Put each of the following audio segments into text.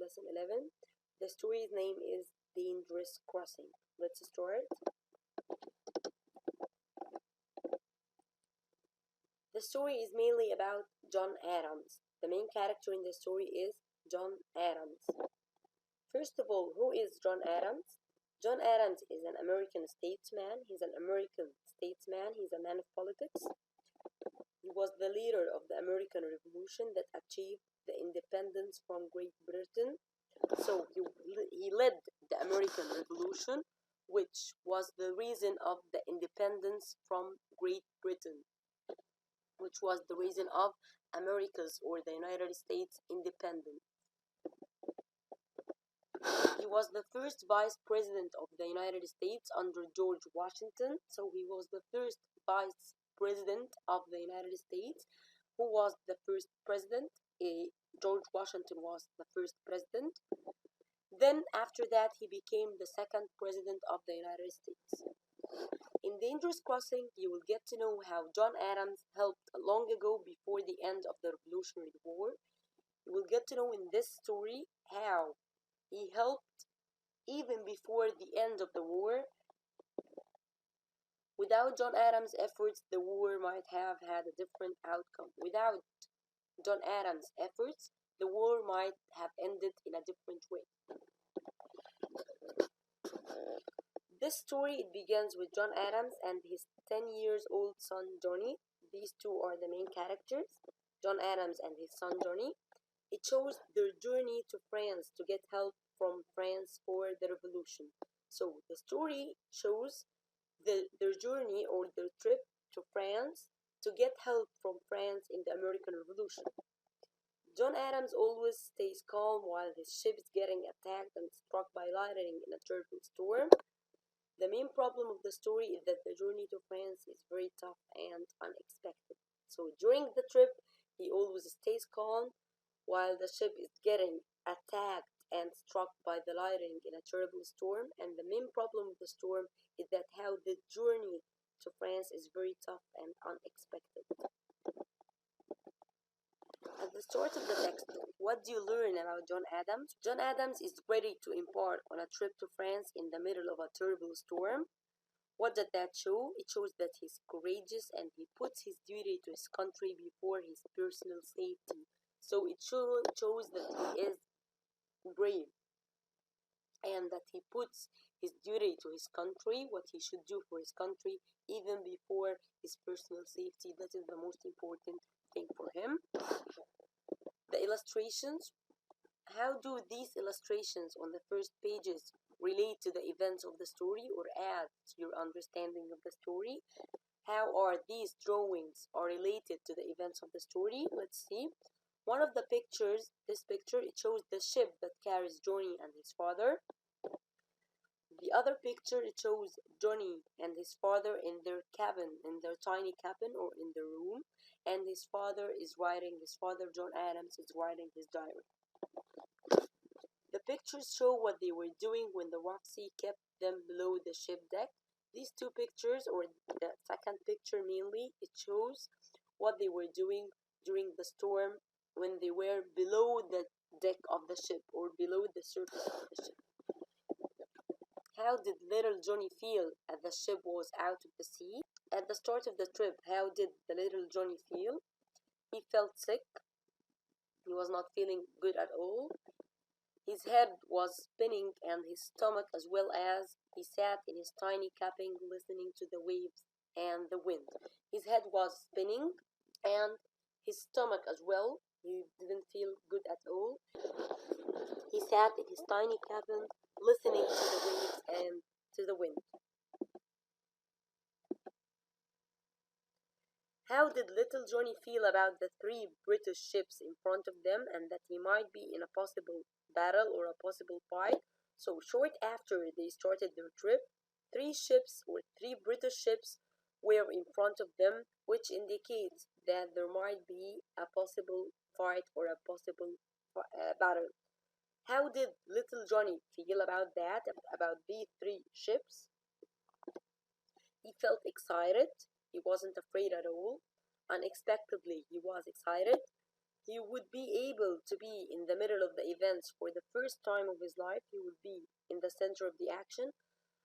lesson 11. The story's name is Dangerous Crossing. Let's start. The story is mainly about John Adams. The main character in the story is John Adams. First of all, who is John Adams? John Adams is an American statesman. He's an American statesman. He's a man of politics. He was the leader of the American Revolution that achieved the independence from Great Britain. So he led the American Revolution, which was the reason of the independence from Great Britain, which was the reason of America's or the United States independence. He was the first vice president of the United States under George Washington. So he was the first vice president of the United States. Who was the first president? George Washington was the first president. Then after that he became the second president of the United States. In Dangerous Crossing, you will get to know how John Adams helped long ago before the end of the Revolutionary War. You will get to know in this story how he helped even before the end of the war. Without John Adams' efforts, the war might have had a different outcome. Without John Adams' efforts, the war might have ended in a different way. This story, it begins with John Adams and his 10-year-old son Johnny. These two are the main characters, John Adams and his son Johnny. It shows their journey to France to get help from France for the revolution. So the story shows their journey or their trip to France to get help from France in the American Revolution. John Adams always stays calm while his ship is getting attacked and struck by lightning in a terrible storm. The main problem of the story is that the journey to France is very tough and unexpected. So during the trip, he always stays calm while the ship is getting attacked and struck by the lightning in a terrible storm. And the main problem of the storm is that how the journey to France is very tough and unexpected. At the start of the text, what do you learn about John Adams? John Adams is ready to embark on a trip to France in the middle of a terrible storm. What did that show? It shows that he's courageous and he puts his duty to his country before his personal safety. So it shows that he is brave and that he puts his duty to his country, what he should do for his country, even before his personal safety. That is the most important thing for him. The illustrations. How do these illustrations on the first pages relate to the events of the story or add to your understanding of the story? How are these drawings are related to the events of the story? Let's see. One of the pictures, this picture, it shows the ship that carries Johnny and his father. The other picture, it shows Johnny and his father in their cabin, in their tiny cabin or in their room, and his father, John Adams, is writing his diary. The pictures show what they were doing when the rough sea kept them below the ship deck. These two pictures, or the second picture mainly, it shows what they were doing during the storm when they were below the deck of the ship or below the surface of the ship. How did little Johnny feel as the ship was out of the sea? At the start of the trip, how did the little Johnny feel? He felt sick. He was not feeling good at all. His head was spinning and his stomach as well, as he sat in his tiny cabin listening to the waves and the wind. His head was spinning and his stomach as well. He didn't feel good at all. He sat in his tiny cabin listening to the waves and to the wind. How did little Johnny feel about the 3 British ships in front of them and that he might be in a possible battle or a possible fight? So short after they started their trip, 3 ships or 3 British ships were in front of them, which indicates that there might be a possible fight or a possible battle. How did little Johnny feel about that, about these 3 ships? He felt excited. He wasn't afraid at all. Unexpectedly, he was excited. He would be able to be in the middle of the events for the first time of his life. He would be in the center of the action,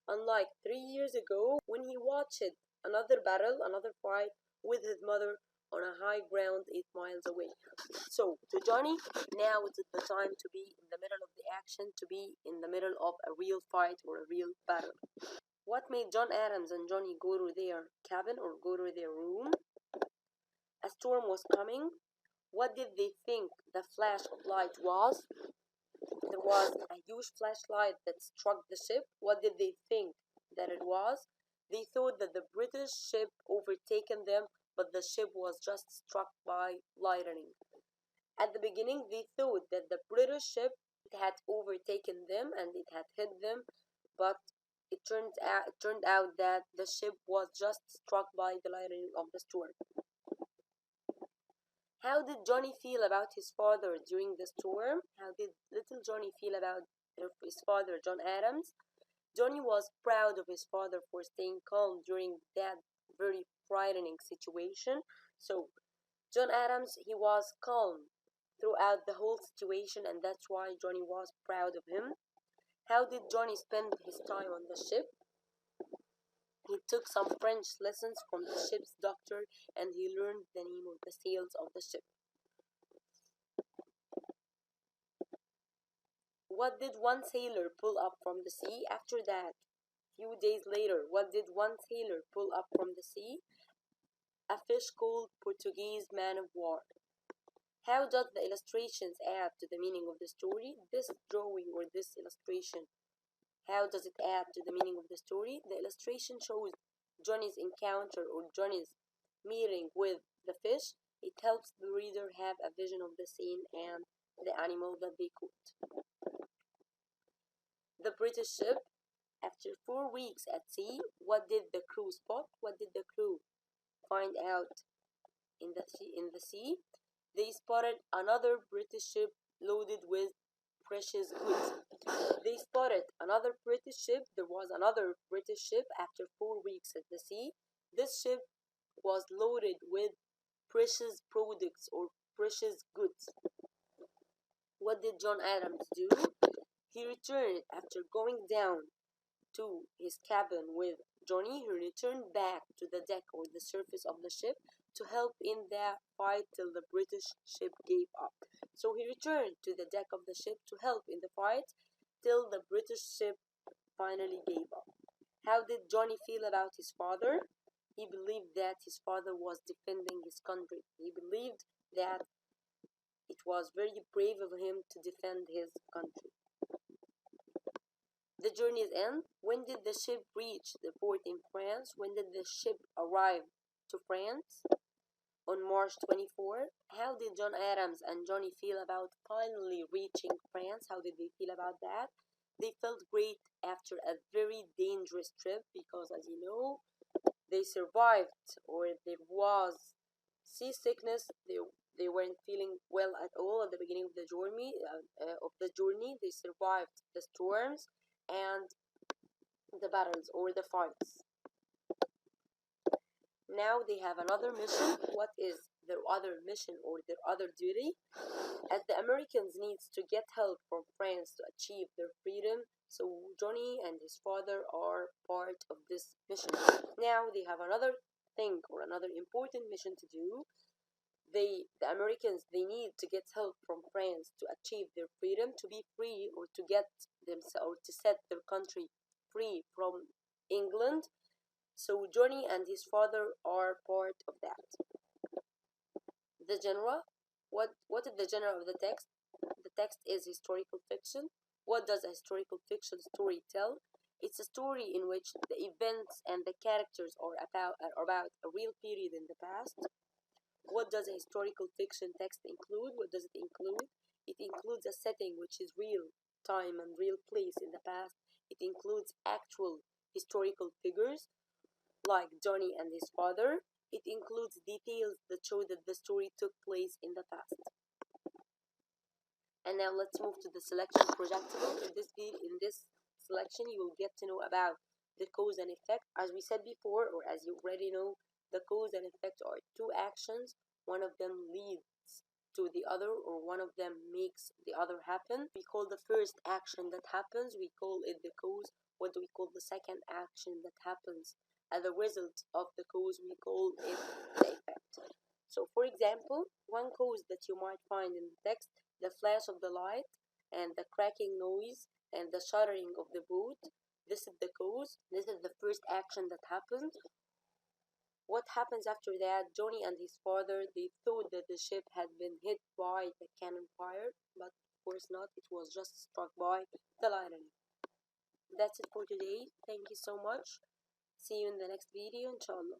unlike 3 years ago when he watched another battle, another fight with his mother on a high ground 8 miles away. So, to Johnny, now is the time to be in the middle of the action, to be in the middle of a real fight or a real battle. What made John Adams and Johnny go to their cabin or go to their room? A storm was coming. What did they think the flash of light was? There was a huge flashlight that struck the ship. What did they think that it was? They thought that the British ship overtaken them, but the ship was just struck by lightning. At the beginning, they thought that the British ship had overtaken them and it had hit them, but it turned out that the ship was just struck by the lightning of the storm. How did Johnny feel about his father during the storm? How did little Johnny feel about his father, John Adams? Johnny was proud of his father for staying calm during that very frightening situation. So, John Adams, he was calm throughout the whole situation, and that's why Johnny was proud of him. How did Johnny spend his time on the ship? He took some French lessons from the ship's doctor and he learned the name of the sails of the ship. What did one sailor pull up from the sea? After that, few days later, what did one sailor pull up from the sea? A fish called Portuguese man of war. How does the illustrations add to the meaning of the story? This drawing or this illustration, how does it add to the meaning of the story? The illustration shows Johnny's encounter or Johnny's meeting with the fish. It helps the reader have a vision of the scene and the animal that they caught. The British ship. After 4 weeks at sea, what did the crew spot? What did the crew find out in the sea? They spotted another British ship loaded with precious goods. They spotted another British ship. There was another British ship after 4 weeks at the sea. This ship was loaded with precious products or precious goods. What did John Adams do? He returned after going down to his cabin with Johnny. He returned back to the deck or the surface of the ship to help in the fight till the British ship gave up. So he returned to the deck of the ship to help in the fight till the British ship finally gave up. How did Johnny feel about his father? He believed that his father was defending his country. He believed that it was very brave of him to defend his country. The journey's end. When did the ship reach the port in France? When did the ship arrive to France? On March 24. How did John Adams and Johnny feel about finally reaching France? How did they feel about that? They felt great after a very dangerous trip because, as you know, they survived, or there was seasickness. They weren't feeling well at all at the beginning of the journey. They survived the storms and the battles or the fights. Now they have another mission. What is their other mission or their other duty? As the Americans needs to get help from France to achieve their freedom, so Johnny and his father are part of this mission. Now they have another thing or another important mission to do. The Americans, they need to get help from France to achieve their freedom, to be free, or to get themselves, or to set their country free from England. So Johnny and his father are part of that. The genre. What is the genre of the text? The text is historical fiction. What does a historical fiction story tell? It's a story in which the events and the characters are about a real period in the past. What does a historical fiction text include? What does it include? It includes a setting which is real time and real place in the past. It includes actual historical figures like Johnny and his father. It includes details that show that the story took place in the past. And now let's move to the selection projectable. In this selection, you will get to know about the cause and effect. As we said before, or as you already know, the cause and effect are two actions. One of them leads to the other, or one of them makes the other happen. We call the first action that happens, we call it the cause. What do we call the second action that happens as a result of the cause? We call it the effect. So for example, one cause that you might find in the text: the flash of the light and the cracking noise and the shuddering of the boat. This is the cause. This is the first action that happened. What happens after that? Johnny and his father, they thought that the ship had been hit by the cannon fire, but of course not. It was just struck by the lightning. That's it for today. Thank you so much. See you in the next video, inshallah.